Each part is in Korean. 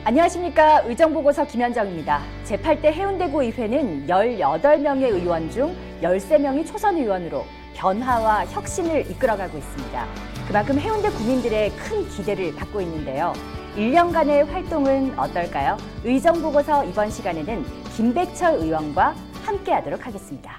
안녕하십니까. 의정보고서 김현정입니다. 제8대 해운대구 의회는 18명의 의원 중 13명이 초선 의원으로 변화와 혁신을 이끌어가고 있습니다. 그만큼 해운대 구민들의 큰 기대를 받고 있는데요. 1년간의 활동은 어떨까요? 의정보고서 이번 시간에는 김백철 의원과 함께하도록 하겠습니다.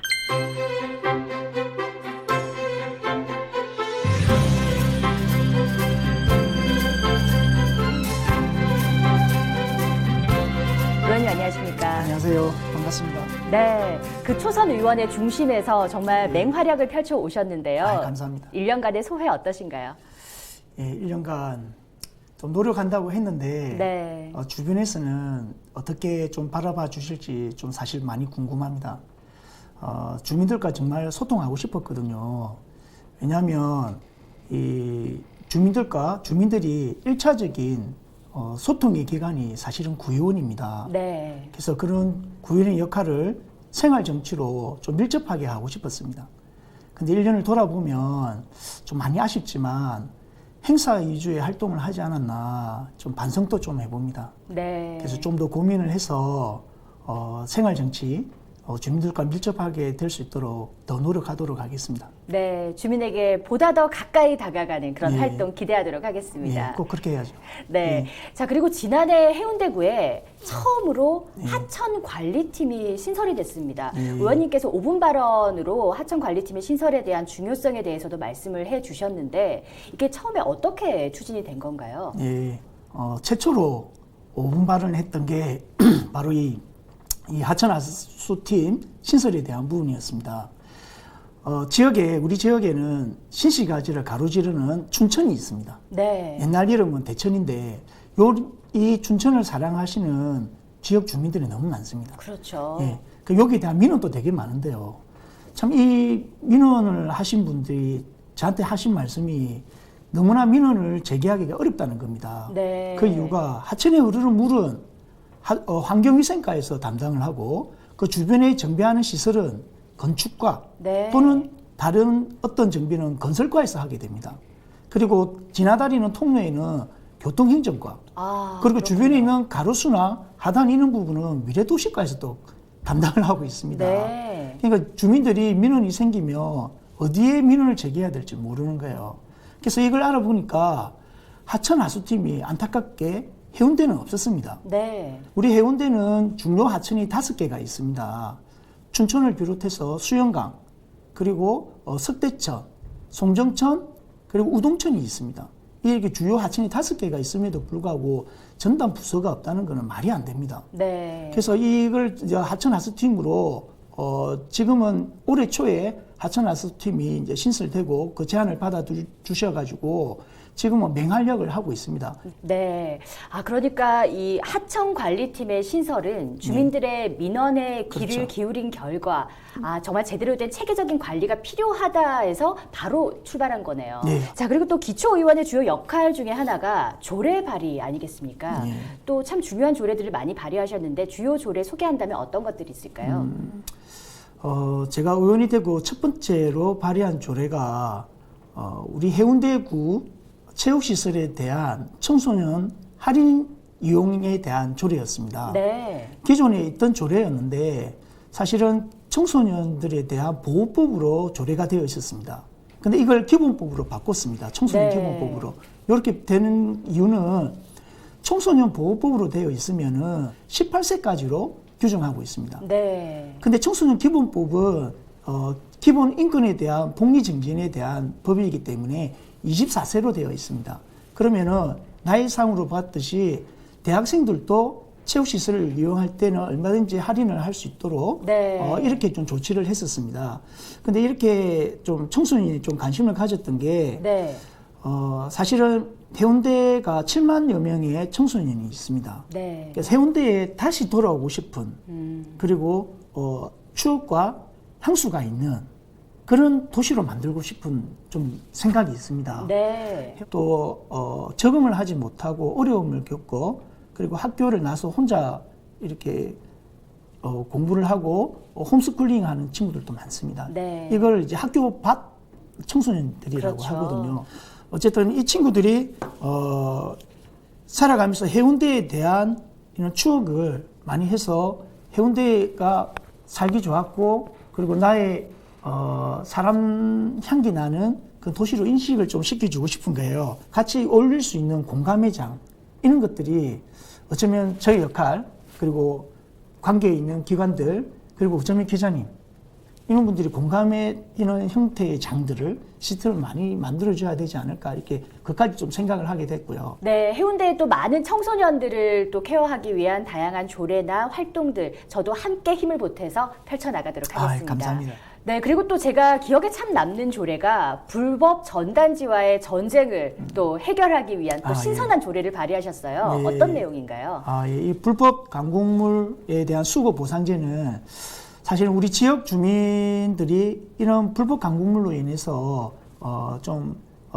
의원님 안녕하십니까? 안녕하세요. 반갑습니다. 네, 그 초선 의원의 중심에서 정말 맹활약을 펼쳐 오셨는데요. 감사합니다. 1년간의 소회 어떠신가요? 예, 1년간 좀 노력한다고 했는데 네. 주변에서는 어떻게 좀 바라봐 주실지 좀 사실 많이 궁금합니다. 주민들과 정말 소통하고 싶었거든요. 왜냐하면 이 주민들이 1차적인 소통의 기관이 사실은 구의원입니다. 네. 그래서 그런 구의원의 역할을 생활 정치로 좀 밀접하게 하고 싶었습니다. 근데 1년을 돌아보면 좀 많이 아쉽지만 행사 위주의 활동을 하지 않았나 좀 반성도 좀 해봅니다. 네. 그래서 좀 더 고민을 해서 생활 정치 주민들과 밀접하게 될 수 있도록 더 노력하도록 하겠습니다. 네, 주민에게 보다 더 가까이 다가가는 그런 예. 활동 기대하도록 하겠습니다. 예, 꼭 그렇게 해야죠. 네. 예. 자, 그리고 지난해 해운대구에 처음으로 하천 관리팀이 신설이 됐습니다. 의원님께서 5분 발언으로 하천 관리팀의 신설에 대한 중요성에 대해서도 말씀을 해 주셨는데 이게 처음에 어떻게 추진이 된 건가요? 예, 최초로 5분 발언을 했던 게 바로 이 하천하수팀 신설에 대한 부분이었습니다. 우리 지역에는 신시가지를 가로지르는 춘천이 있습니다. 네. 옛날 이름은 대천인데 이 춘천을 사랑하시는 지역 주민들이 너무 많습니다. 그렇죠. 예, 여기에 대한 민원도 되게 많은데요. 참 이 민원을 하신 분들이 저한테 하신 말씀이 너무나 민원을 제기하기가 어렵다는 겁니다. 네. 그 이유가 하천에 흐르는 물은 환경위생과에서 담당을 하고 그 주변에 정비하는 시설은 건축과 네. 또는 다른 어떤 정비는 건설과에서 하게 됩니다. 그리고 지나다니는 통로에는 교통행정과 그리고 그렇군요. 주변에 있는 가로수나 하단 있는 부분은 미래도시과에서 또 담당을 하고 있습니다. 네. 그러니까 주민들이 민원이 생기면 어디에 민원을 제기해야 될지 모르는 거예요. 그래서 이걸 알아보니까 하천하수팀이 안타깝게 해운대는 없었습니다. 네. 우리 해운대는 중요 하천이 5개가 있습니다. 춘천을 비롯해서 수영강, 그리고 석대천, 송정천, 그리고 우동천이 있습니다. 이렇게 주요 하천이 5개가 있음에도 불구하고 전담 부서가 없다는 것은 말이 안 됩니다. 네. 그래서 이걸 하천하수팀으로 지금은 올해 초에 하천하수팀이 이제 신설되고 그 제안을 받아 주셔가지고 지금은 맹활약을 하고 있습니다. 네. 그러니까 이 하천 관리팀의 신설은 주민들의 민원에 귀를 그렇죠. 기울인 결과 정말 제대로 된 체계적인 관리가 필요하다 해서 바로 출발한 거네요. 네. 자, 그리고 또 기초의원의 주요 역할 중에 하나가 조례 발의 아니겠습니까? 네. 또 참 중요한 조례들을 많이 발의하셨는데 주요 조례 소개한다면 어떤 것들이 있을까요? 제가 의원이 되고 첫 번째로 발의한 조례가 우리 해운대구 체육시설에 대한 청소년 할인 이용에 대한 조례였습니다. 네. 기존에 있던 조례였는데 사실은 청소년들에 대한 보호법으로 조례가 되어 있었습니다. 근데 이걸 기본법으로 바꿨습니다. 청소년 네. 기본법으로. 이렇게 되는 이유는 청소년 보호법으로 되어 있으면은 18세까지로 규정하고 있습니다. 네. 근데 청소년 기본법은 기본 인권에 대한 복리 증진에 대한 법이기 때문에 24세로 되어 있습니다. 그러면은 나이상으로 봤듯이 대학생들도 체육시설을 이용할 때는 얼마든지 할인을 할 수 있도록 네. 이렇게 좀 조치를 했었습니다. 근데 이렇게 좀 청소년이 좀 관심을 가졌던 게 네. 사실은 해운대가 7만여 명의 청소년이 있습니다. 네. 그래서 해운대에 다시 돌아오고 싶은 그리고 추억과 향수가 있는 그런 도시로 만들고 싶은 좀 생각이 있습니다. 네. 또 적응을 하지 못하고 어려움을 겪고 그리고 학교를 나서 혼자 이렇게 공부를 하고 홈스쿨링하는 친구들도 많습니다. 네. 이걸 이제 학교 밖 청소년들이라고 그렇죠. 하거든요. 어쨌든 이 친구들이 살아가면서 해운대에 대한 이런 추억을 많이 해서 해운대가 살기 좋았고 그리고 나의 사람 향기 나는 그 도시로 인식을 좀 시켜주고 싶은 거예요. 같이 어울릴 수 있는 공감의 장 이런 것들이 어쩌면 저희 역할 그리고 관계에 있는 기관들 그리고 어쩌면 기자님 이런 분들이 공감의 이런 형태의 장들을 시스템을 많이 만들어줘야 되지 않을까 이렇게 그까지 좀 생각을 하게 됐고요. 네, 해운대에 또 많은 청소년들을 또 케어하기 위한 다양한 조례나 활동들 저도 함께 힘을 보태서 펼쳐나가도록 하겠습니다. 감사합니다. 네, 그리고 또 제가 기억에 참 남는 조례가 불법 전단지와의 전쟁을 또 해결하기 위한 또 신선한 조례를 발의하셨어요. 어떤 내용인가요? 이 불법 강공물에 대한 수거 보상제는 사실 우리 지역 주민들이 이런 불법 강공물로 인해서 좀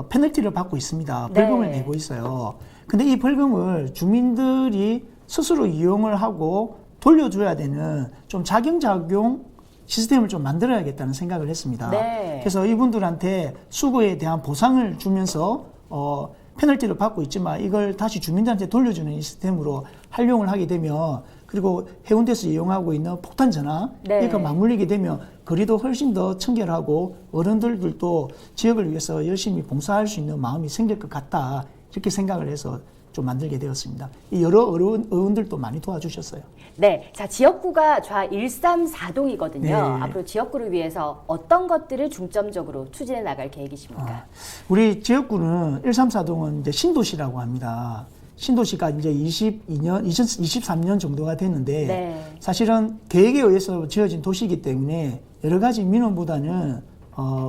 페널티를 받고 있습니다. 벌금을 내고 있어요. 근데 이 벌금을 주민들이 스스로 이용을 하고 돌려줘야 되는 좀 자경작용 시스템을 좀 만들어야겠다는 생각을 했습니다. 그래서 이분들한테 수거에 대한 보상을 주면서 페널티를 받고 있지만 이걸 다시 주민들한테 돌려주는 이 시스템으로 활용을 하게 되면 그리고 해운대에서 이용하고 있는 폭탄 전화 이거 맞물리게 되면 거리도 훨씬 더 청결하고 어른들도 지역을 위해서 열심히 봉사할 수 있는 마음이 생길 것 같다 이렇게 생각을 해서 좀 만들게 되었습니다. 여러 의원들도 많이 도와주셨어요. 네, 자 지역구가 좌 134동이거든요. 네. 앞으로 지역구를 위해서 어떤 것들을 중점적으로 추진해 나갈 계획이십니까? 우리 지역구는 134동은 이제 신도시라고 합니다. 신도시가 이제 2023년 정도가 됐는데 사실은 계획에 의해서 지어진 도시이기 때문에 여러 가지 민원보다는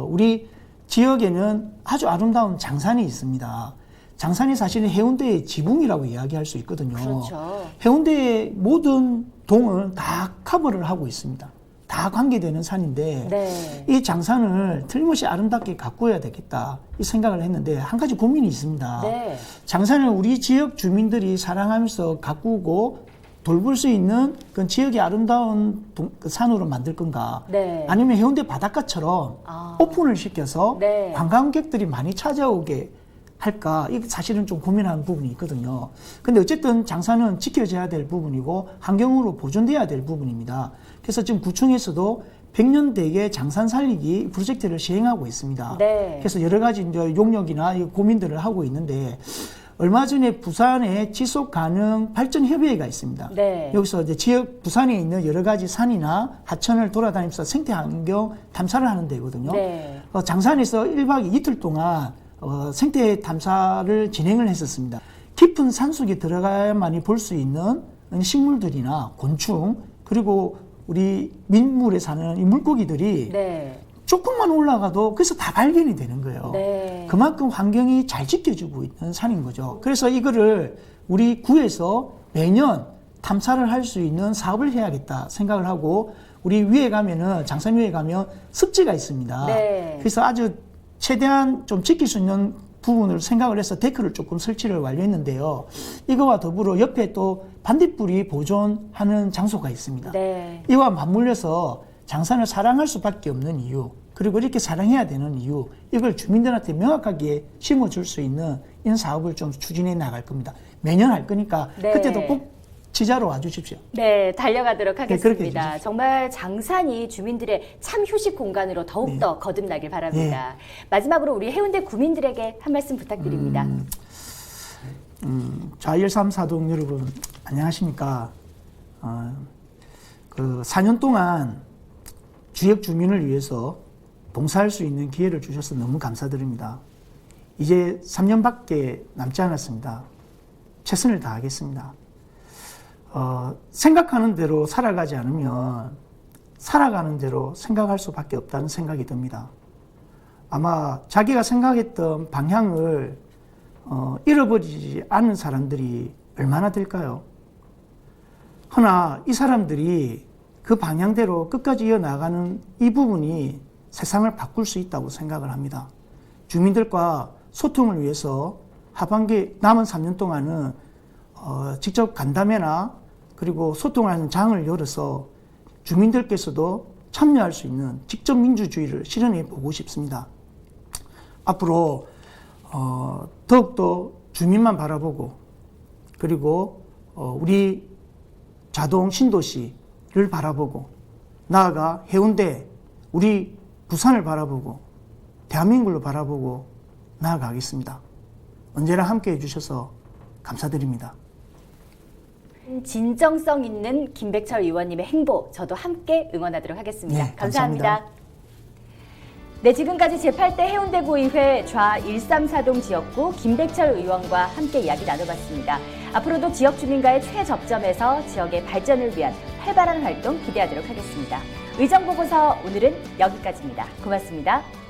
우리 지역에는 아주 아름다운 장산이 있습니다. 장산이 사실은 해운대의 지붕이라고 이야기할 수 있거든요. 그렇죠. 해운대의 모든 동을 다 커버를 하고 있습니다. 다 관계되는 산인데 이 장산을 틀림없이 아름답게 가꾸어야 되겠다 이 생각을 했는데 한 가지 고민이 있습니다. 장산을 우리 지역 주민들이 사랑하면서 가꾸고 돌볼 수 있는 그 지역의 아름다운 산으로 만들 건가 아니면 해운대 바닷가처럼 오픈을 시켜서 관광객들이 많이 찾아오게 할까? 이게 사실은 좀 고민하는 부분이 있거든요. 근데 어쨌든 장산은 지켜져야 될 부분이고 환경으로 보존돼야 될 부분입니다. 그래서 지금 구청에서도 100년 대계 장산 살리기 프로젝트를 시행하고 있습니다. 그래서 여러 가지 이제 용역이나 고민들을 하고 있는데 얼마 전에 부산에 지속 가능 발전 협의회가 있습니다. 여기서 이제 지역 부산에 있는 여러 가지 산이나 하천을 돌아다니면서 생태 환경 탐사를 하는 데거든요. 장산에서 1박 이틀 동안 생태 탐사를 진행을 했었습니다. 깊은 산속에 들어가야만이 볼 수 있는 식물들이나 곤충 그리고 우리 민물에 사는 이 물고기들이 조금만 올라가도 그래서 다 발견이 되는 거예요. 그만큼 환경이 잘 지켜주고 있는 산인 거죠. 그래서 이거를 우리 구에서 매년 탐사를 할 수 있는 사업을 해야겠다 생각을 하고 우리 위에 가면은 장산 위에 가면 습지가 있습니다. 그래서 아주 최대한 좀 지킬 수 있는 부분을 생각을 해서 데크를 조금 설치를 완료했는데요. 이거와 더불어 옆에 또 반딧불이 보존하는 장소가 있습니다. 이와 맞물려서 장산을 사랑할 수밖에 없는 이유, 그리고 이렇게 사랑해야 되는 이유, 이걸 주민들한테 명확하게 심어줄 수 있는 이런 사업을 좀 추진해 나갈 겁니다. 매년 할 거니까 그때도 꼭 지자로 와주십시오. 네, 달려가도록 하겠습니다. 정말 장산이 주민들의 참 휴식 공간으로 더욱더 거듭나길 바랍니다. 마지막으로 우리 해운대 구민들에게 한 말씀 부탁드립니다. 좌 134동 여러분 안녕하십니까. 그 4년 동안 지역 주민을 위해서 봉사할 수 있는 기회를 주셔서 너무 감사드립니다. 이제 3년밖에 남지 않았습니다. 최선을 다하겠습니다. 생각하는 대로 살아가지 않으면 살아가는 대로 생각할 수밖에 없다는 생각이 듭니다. 아마 자기가 생각했던 방향을 잃어버리지 않은 사람들이 얼마나 될까요? 허나 이 사람들이 그 방향대로 끝까지 이어나가는 이 부분이 세상을 바꿀 수 있다고 생각을 합니다. 주민들과 소통을 위해서 하반기 남은 3년 동안은 직접 간담회나 그리고 소통을 하는 장을 열어서 주민들께서도 참여할 수 있는 직접 민주주의를 실현해 보고 싶습니다. 앞으로 더욱더 주민만 바라보고 그리고 우리 자동 신도시를 바라보고 나아가 해운대, 우리 부산을 바라보고 대한민국을 바라보고 나아가겠습니다. 언제나 함께해 주셔서 감사드립니다. 진정성 있는 김백철 의원님의 행보 저도 함께 응원하도록 하겠습니다. 네, 감사합니다. 감사합니다. 네, 지금까지 제8대 해운대구의회 좌 134동 지역구 김백철 의원과 함께 이야기 나눠봤습니다. 앞으로도 지역 주민과의 최접점에서 지역의 발전을 위한 활발한 활동 기대하도록 하겠습니다. 의정보고서 오늘은 여기까지입니다. 고맙습니다.